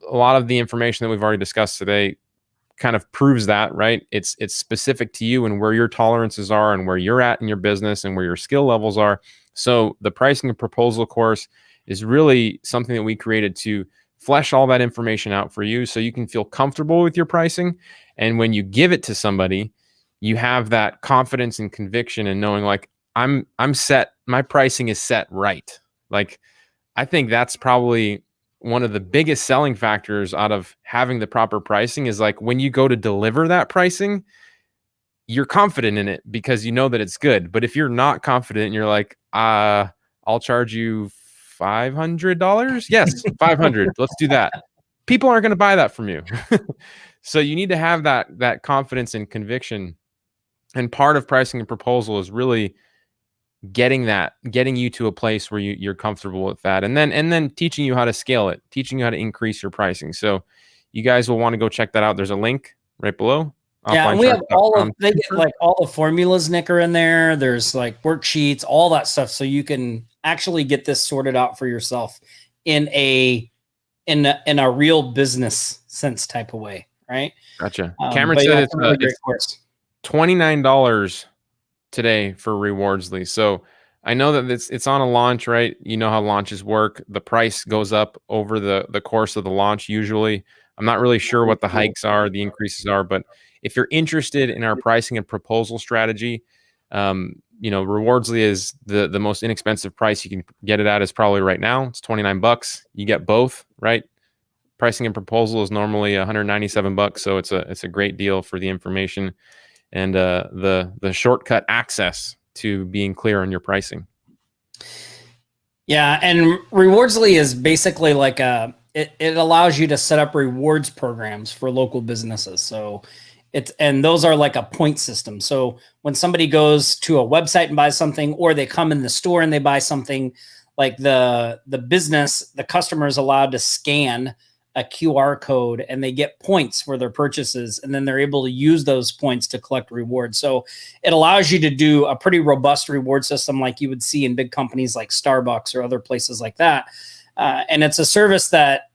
A lot of the information that we've already discussed today kind of proves that, right? It's specific to you and where your tolerances are and where you're at in your business and where your skill levels are. So the pricing and proposal course is really something that we created to flesh all that information out for you so you can feel comfortable with your pricing. And when you give it to somebody, you have that confidence and conviction and knowing like, I'm set, my pricing is set right. Like, I think that's probably one of the biggest selling factors out of having the proper pricing is like when you go to deliver that pricing, you're confident in it because you know that it's good. But if you're not confident and you're like, I'll charge you $500. Yes, 500. Let's do that. People aren't going to buy that from you. So you need to have that confidence and conviction. And part of pricing and proposal is really getting you to a place where you're comfortable with that, and then teaching you how to scale it, teaching you how to increase your pricing. So you guys will want to go check that out. There's a link right below. Yeah, and we have they get like all the formulas, Nick, are in there. There's like worksheets, all that stuff, so you can actually get this sorted out for yourself in a real business sense type of way, right? Gotcha. Cameron said it's really great course. $29 today for Rewardsly. So I know that it's on a launch, right? You know how launches work. The price goes up over the course of the launch usually. I'm not really sure what the hikes are, the increases are, but if you're interested in our pricing and proposal strategy, Rewardsly is the most inexpensive price you can get it at is probably right now. It's $29. You get both, right? Pricing and proposal is normally $197, so it's a great deal for the information and the shortcut access to being clear on your pricing. Yeah, and Rewardsly is basically like it allows you to set up rewards programs for local businesses. So and those are like a point system. So when somebody goes to a website and buys something, or they come in the store and they buy something, like the customer is allowed to scan a QR code and they get points for their purchases, and then they're able to use those points to collect rewards. So it allows you to do a pretty robust reward system like you would see in big companies like Starbucks or other places like that. And it's a service that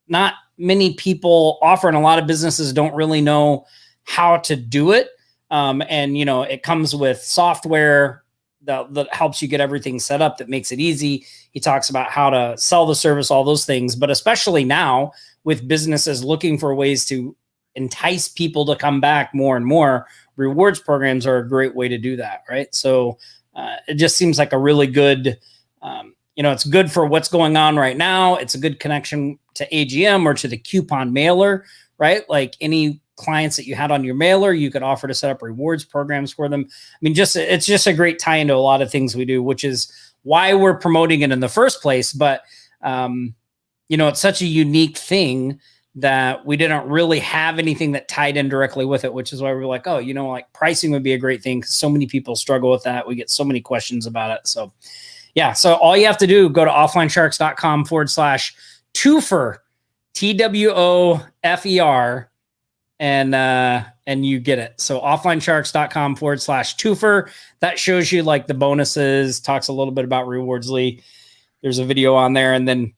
not many people offer, and a lot of businesses don't really know how to do it. And it comes with software that helps you get everything set up, that makes it easy. He talks about how to sell the service, all those things, but especially now with businesses looking for ways to entice people to come back more and more, rewards programs are a great way to do that. Right. So it just seems like a really good, it's good for what's going on right now. It's a good connection to AGM or to the coupon mailer, right? Like any clients that you had on your mailer, you could offer to set up rewards programs for them. I mean, it's just a great tie into a lot of things we do, which is why we're promoting it in the first place. But, it's such a unique thing that we didn't really have anything that tied in directly with it, which is why we're like, like pricing would be a great thing because so many people struggle with that. We get so many questions about it. So yeah. So all you have to do, go to offlinesharks.com/twofer. TWOFER, and you get it. So offlinesharks.com/twofer. That shows you like the bonuses, talks a little bit about Rewardsly. There's a video on there, and then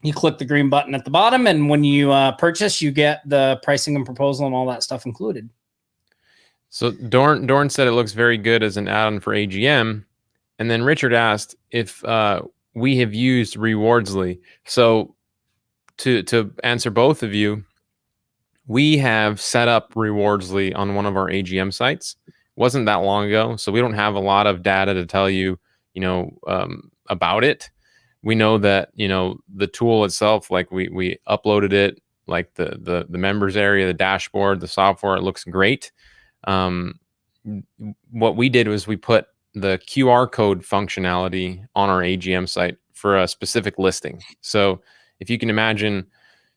you click the green button at the bottom, and when you purchase, you get the pricing and proposal and all that stuff included. So Dorn said it looks very good as an add-on for AGM. And then Richard asked if we have used Rewardsly. So to answer both of you, we have set up Rewardsly on one of our AGM sites. It wasn't that long ago, so we don't have a lot of data to tell you, about it. We know that, the tool itself, like we uploaded it, like the members area, the dashboard, the software, it looks great. What we did was we put the QR code functionality on our AGM site for a specific listing. So if you can imagine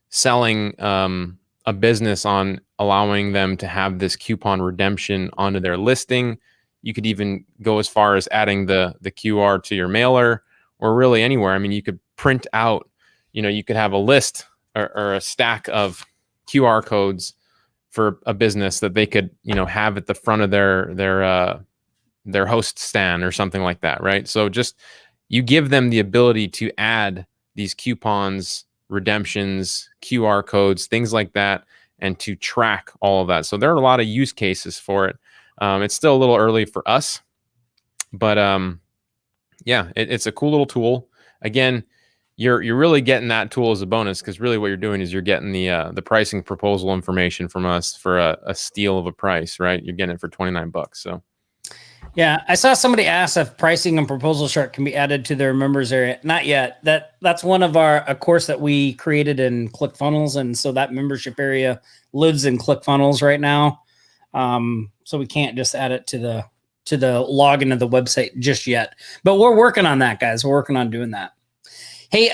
selling a business on allowing them to have this coupon redemption onto their listing, you could even go as far as adding the QR to your mailer or really anywhere. I mean, you could print out, you could have a list or a stack of QR codes for a business that they could, have at the front of their host stand or something like that, right? So just you give them the ability to add these coupons, redemptions, QR codes, things like that, and to track all of that. So there are a lot of use cases for it. It's still a little early for us, but it's a cool little tool. Again, you're really getting that tool as a bonus, because really what you're doing is you're getting the pricing proposal information from us for a steal of a price, right? You're getting it for $29. So yeah, I saw somebody ask if pricing and proposal chart can be added to their members area. Not yet. That's one of a course that we created in ClickFunnels, and so that membership area lives in ClickFunnels right now. So we can't just add it to the login of the website just yet. But we're working on that, guys. We're working on doing that. Hey,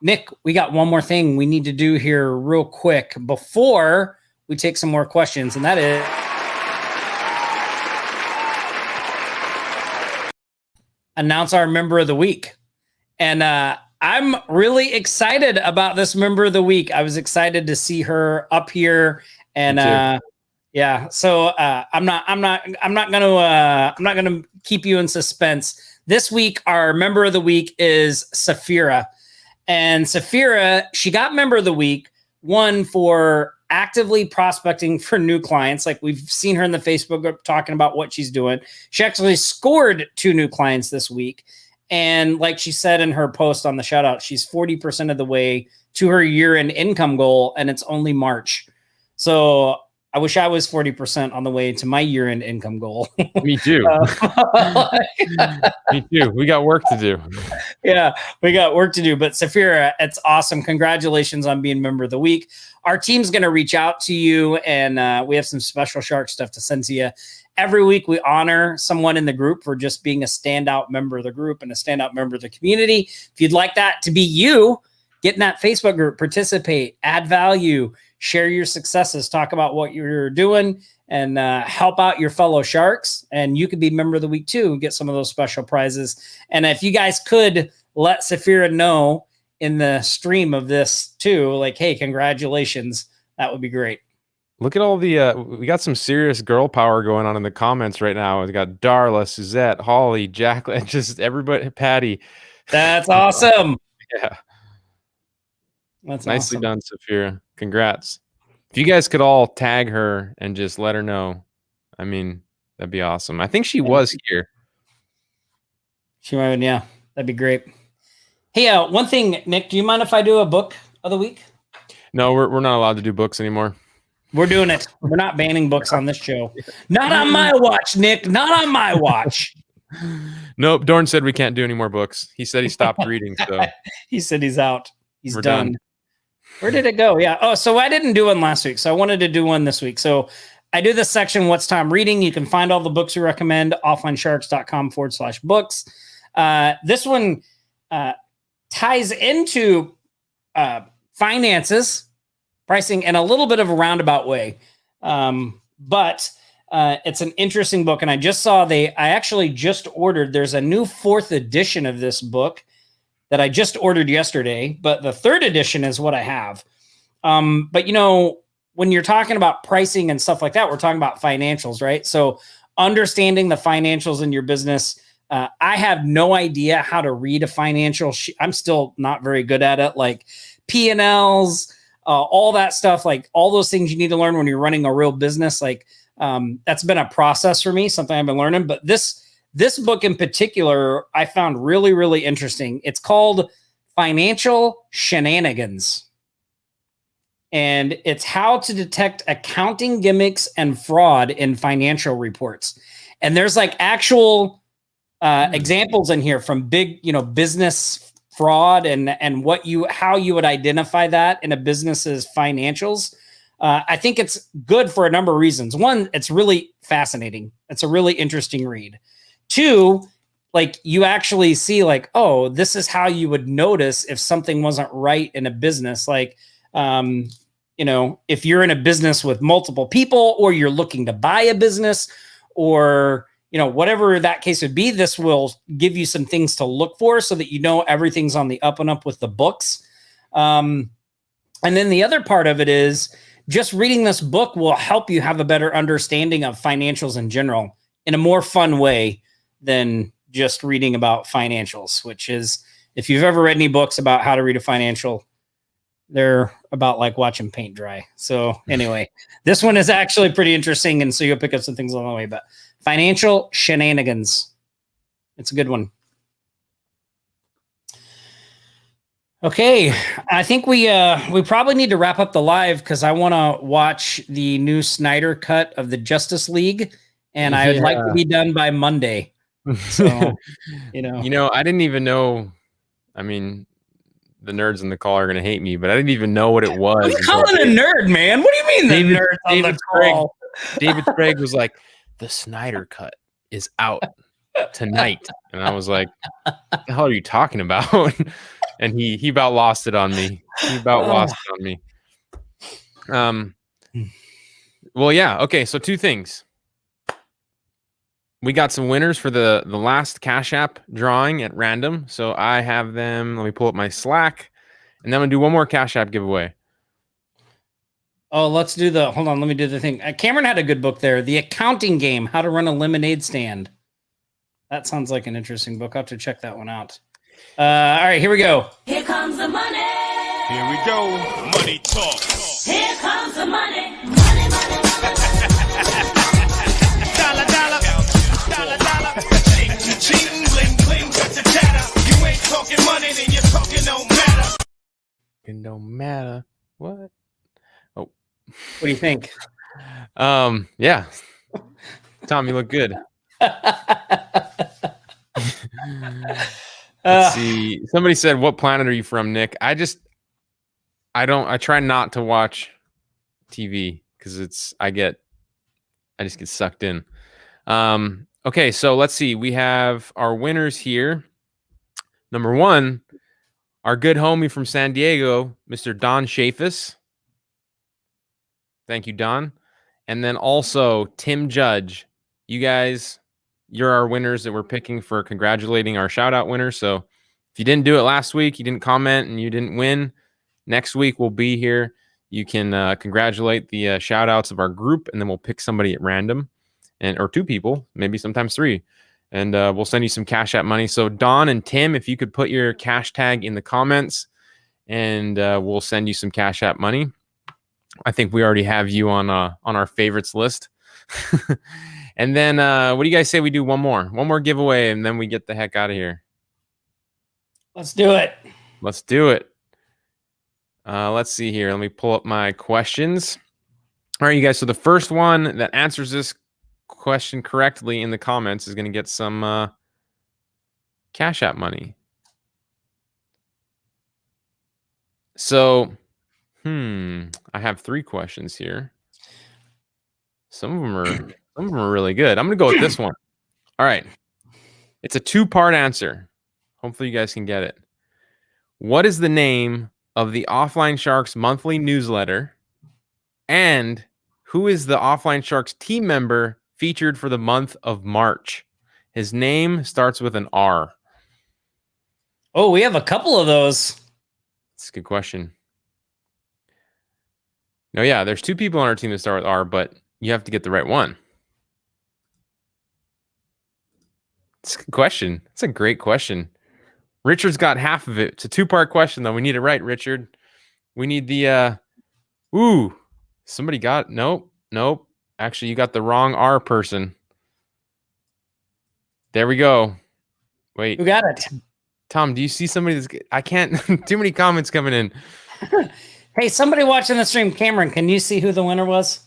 Nick, we got one more thing we need to do here real quick before we take some more questions, and that is announce our member of the week. And I'm really excited about this member of the week. I was excited to see her up here, and yeah. So I'm not gonna keep you in suspense. This week, our member of the week is Safira, and Safira, she got member of the week, one for actively prospecting for new clients. Like we've seen her in the Facebook group talking about what she's doing. She actually scored 2 new clients this week. And like she said in her post on the shout out, she's 40% of the way to her year-end income goal, and it's only March. So I wish I was 40% on the way to my year-end income goal. Me too. Me too. We got work to do. Yeah, we got work to do. But Safira, it's awesome. Congratulations on being member of the week. Our team's going to reach out to you, and we have some special Shark stuff to send to you. Every week, we honor someone in the group for just being a standout member of the group and a standout member of the community. If you'd like that to be you, get in that Facebook group, participate, add value, share your successes, talk about what you're doing, and help out your fellow Sharks. And you could be member of the week too and get some of those special prizes. And if you guys could let Safira know in the stream of this too, like, hey, congratulations, that would be great. Look at all the, we got some serious girl power going on in the comments right now. We got Darla, Suzette, Holly, Jacqueline, just everybody, Patty. That's awesome. Yeah. That's nicely awesome. done, Safira. Congrats. If you guys could all tag her and just let her know, I mean, that'd be awesome. I think she was here. She might, yeah, that'd be great. Hey, one thing, Nick, do you mind if I do a book of the week? No, we're not allowed to do books anymore. We're doing it. We're not banning books on this show. Not on my watch, Nick. Not on my watch. Nope. Dorn said we can't do any more books. He said he stopped reading. So he said he's out. He's We're done. done. Where did it go? Yeah. Oh, so I didn't do one last week. So I wanted to do one this week. So I do this section, What's Tom Reading? You can find all the books we recommend, offlinesharks.com/books. This one ties into finances, pricing, in a little bit of a roundabout way. But it's an interesting book. And I just saw I actually just ordered, there's a new 4th edition of this book. that I just ordered yesterday, but the third edition is what I have. But when you're talking about pricing and stuff like that, we're talking about financials, right? So understanding the financials in your business. I have no idea how to read a financial sheet. I'm still not very good at it. Like P&Ls, all that stuff, like all those things you need to learn when you're running a real business. Like that's been a process for me, something I've been learning. But this book in particular, I found really, really interesting. It's called Financial Shenanigans. And it's how to detect accounting gimmicks and fraud in financial reports. And there's like actual examples in here from big, business fraud and how you would identify that in a business's financials. I think it's good for a number of reasons. One, it's really fascinating. It's a really interesting read. Two, like you actually see like, oh, this is how you would notice if something wasn't right in a business. Like, if you're in a business with multiple people or you're looking to buy a business or, whatever that case would be, this will give you some things to look for so that everything's on the up and up with the books. And then the other part of it is just reading this book will help you have a better understanding of financials in general in a more fun way than just reading about financials, which is, if you've ever read any books about how to read a financial, they're about like watching paint dry. So anyway, this one is actually pretty interesting. And so you'll pick up some things along the way, but Financial Shenanigans. It's a good one. Okay. I think we probably need to wrap up the live because I want to watch the new Snyder cut of the Justice League. And I would like to be done by Monday. So, I didn't even know. I mean, the nerds in the call are going to hate me, but I didn't even know what it was. What are you calling a nerd, man? What do you mean the nerd on the call? David Craig was like, the Snyder cut is out tonight. And I was like, what the hell are you talking about? And he about lost it on me. Well, yeah. Okay. So two things. We got some winners for the last Cash App drawing at random. So I have them. Let me pull up my Slack. And then I'm going to do one more Cash App giveaway. Oh, let's do hold on. Let me do the thing. Cameron had a good book there. The Accounting Game, How to Run a Lemonade Stand. That sounds like an interesting book. I'll have to check that one out. All right, here we go. Here comes the money. Here we go. Money talk. Here comes the money. Money, money, money. Dollar, dollar. Dollar, dollar. Ching, bling, bling, chatter. You ain't talking money, then you're talking no matter. It don't matter. What? Oh. What do you think? Yeah. Tom, you look good. Let's see. Somebody said, what planet are you from, Nick? I try not to watch TV because I just get sucked in. Okay, so let's see. We have our winners here. Number one, our good homie from San Diego, Mr. Don Chafis. Thank you, Don. And then also Tim Judge. You guys, you're our winners that we're picking for congratulating our shout out winners. So if you didn't do it last week, you didn't comment and you didn't win, next week we'll be here. You can congratulate the shout outs of our group, and then we'll pick somebody at random or two people, maybe sometimes three. And we'll send you some Cash App money. So Don and Tim, if you could put your cash tag in the comments, and we'll send you some Cash App money. I think we already have you on our favorites list. And then what do you guys say we do one more giveaway, and then we get the heck out of here? Let's do it. Let's do it. Let's see here. Let me pull up my questions. All right, you guys. So the first one that answers this question correctly in the comments is going to get some Cash App money. So, I have three questions here. Some of them are really good. I'm going to go with this one. All right. It's a two-part answer. Hopefully you guys can get it. What is the name of the Offline Sharks monthly newsletter? And who is the Offline Sharks team member featured for the month of March? His name starts with an R. Oh, we have a couple of those. That's a good question. No, yeah, there's 2 people on our team that start with R, but you have to get the right one. It's a good question. It's a great question. Richard's got half of it. It's a 2-part question, though. We need it right, Richard. We need the somebody got nope. Actually, you got the wrong R person. There we go. Wait. Who got it? Tom, do you see somebody that's I can't too many comments coming in. Hey, somebody watching the stream, Cameron, can you see who the winner was?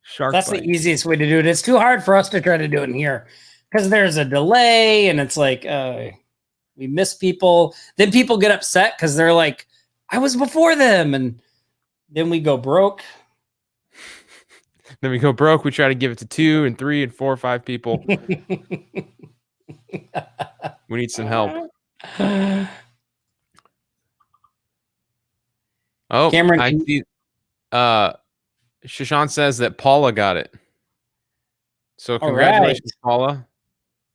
Shark That's bite. the easiest way to do it. It's too hard for us to try to do it in here because there's a delay and it's like we miss people. Then people get upset because they're like, I was before them. And then we go broke. Then we go broke. We try to give it to 2 and 3 and 4 or 5 people. We need some help. Oh, Cameron, I see. Shashan says that Paula got it. So congratulations, Paula.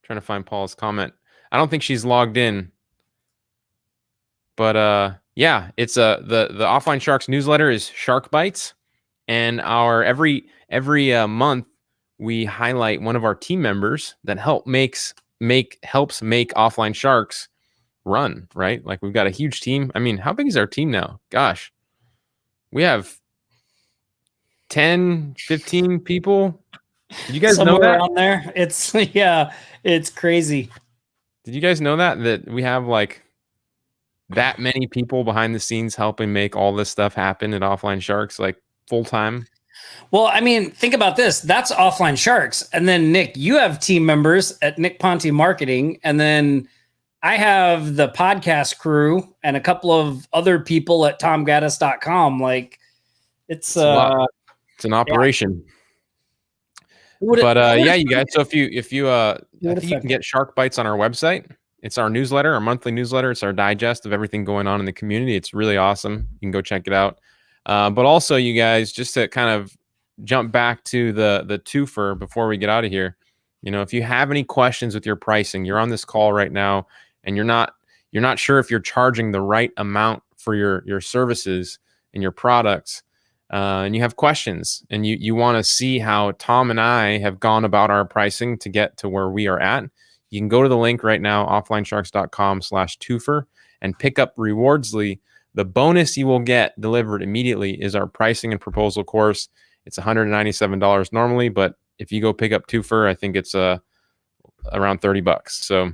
Trying to find Paula's comment. I don't think she's logged in. But yeah, it's the Offline Sharks newsletter is Shark Bites, and our every month we highlight one of our team members that helps make Offline Sharks run, right? Like we've got a huge team. I mean, how big is our team now? Gosh. We have 10, 15 people. Did you guys know that? Around there? It's it's crazy. Did you guys know that we have like that many people behind the scenes helping make all this stuff happen at Offline Sharks, like full time? Well, I mean, think about this. That's Offline Sharks. And then Nick, you have team members at Nick Ponte Marketing. And then I have the podcast crew and a couple of other people at tomgaddis.com. Like it's an operation. Yeah. Yeah, you guys. So if you I think you can get Shark Bites on our website. It's our newsletter, our monthly newsletter. It's our digest of everything going on in the community. It's really awesome. You can go check it out. But also, you guys, just to kind of jump back to the twofer before we get out of here, if you have any questions with your pricing, you're on this call right now, and you're not sure if you're charging the right amount for your services and your products, and you have questions, and you want to see how Tom and I have gone about our pricing to get to where we are at, you can go to the link right now, offlinesharks.com/twofer, and pick up Rewardsly. The bonus you will get delivered immediately is our pricing and proposal course. It's $197 normally, but if you go pick up twofer, I think it's around $30. So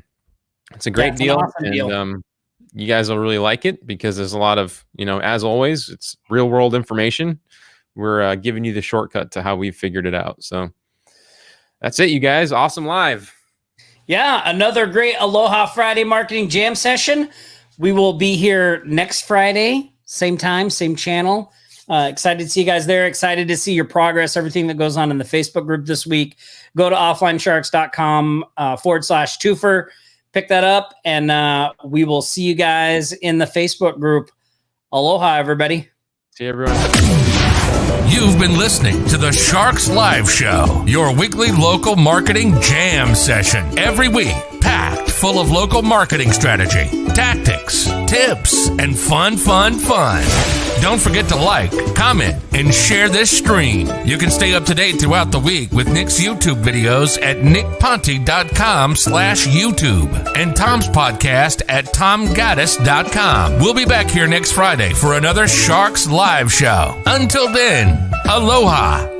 it's a great deal. Awesome deal. And you guys will really like it because there's a lot of, as always, it's real world information. We're giving you the shortcut to how we've figured it out. So that's it, you guys. Awesome live. Yeah, another great Aloha Friday marketing jam session. We will be here next Friday, same time, same channel. Excited to see you guys there. Excited to see your progress, everything that goes on in the Facebook group this week. Go to offlinesharks.com/twofer. Pick that up, and we will see you guys in the Facebook group. Aloha, everybody. See you, everyone. You've been listening to the Sharks Live Show, your weekly local marketing jam session. Every week, packed full of local marketing strategy, tactics, tips, and fun. Don't forget to like, comment, and share this stream. You can stay up to date throughout the week with Nick's YouTube videos at nickponte.com/YouTube and Tom's podcast at tomgaddis.com. We'll be back here next Friday for another Sharks Live Show. Until then, aloha.